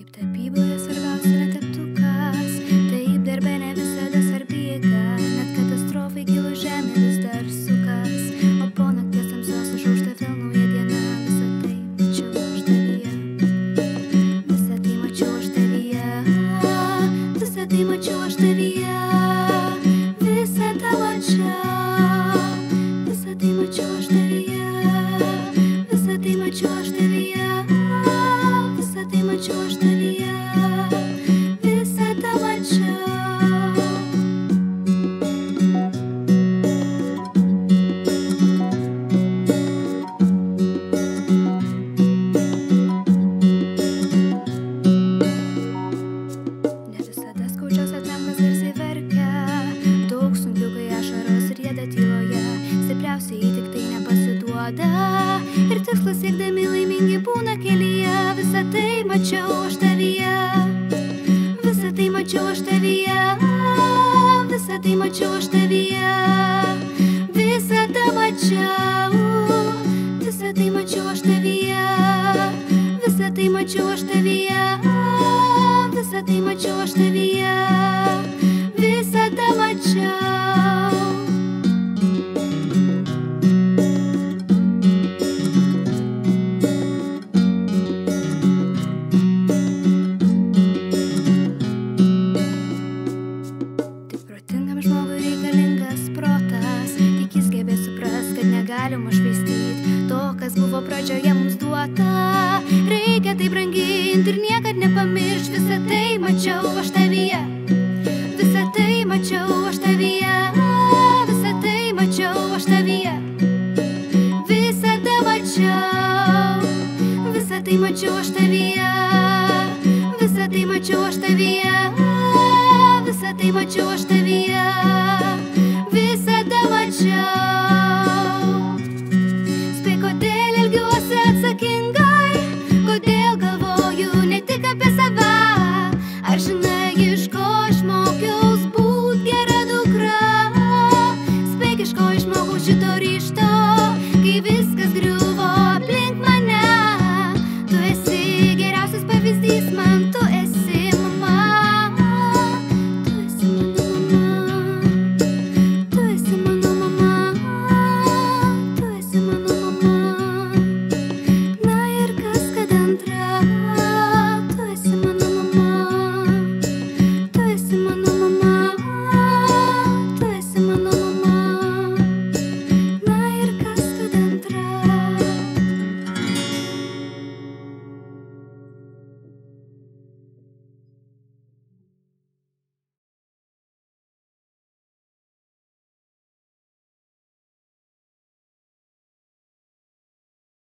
Kaip tapyboje svarbiausia ne teptukas, taip darbe ne visada svarbi jėga, net katastrofai kilus žemė vis dar sukas, o po nakties tamsos užaušta vėl nauja diena. Visą tai mačiau aš tavyje, visą tai mačiau aš tavyje, visą tai mačiau aš tavyje, visą tai mačiau aš tavyje, visą tai mačiau aš tavyje, visą tai mačiau aš tavyje, visą tai mačiau. Ne visada skaudžiausia tam, kas garsiai verkia, daug sunkiau, kai ašaros rieda tyloje, stipriausiai tik tai nepasiduoda, ir tikslus siekdami laimingi būna kelyje. Visą tai mačiau aš tavyje, visą tai mačiau aš tavyje, visą tai mačiau aš tavyje, visą tai mačiau, visą tai mačiau aš tavyje, visą tai mačiau aš tavyje, visą tai mačiau aš tavyje, visą tai mačiau. Žmogui reikalingas protas, tik jis gebės supras, kad negalima švaistyti to, kas buvo pradžioje mums duota. Reikia tai branginti ir niekad nepamiršti. Visą tai mačiau aš tavyje, visą tai mačiau aš tavyje, visą tai mačiau aš tavyje, visą tai mačiau, visą tai mačiau aš tavyje, visą tai mačiau aš tavyje, visą tai mačiau aš tavyje.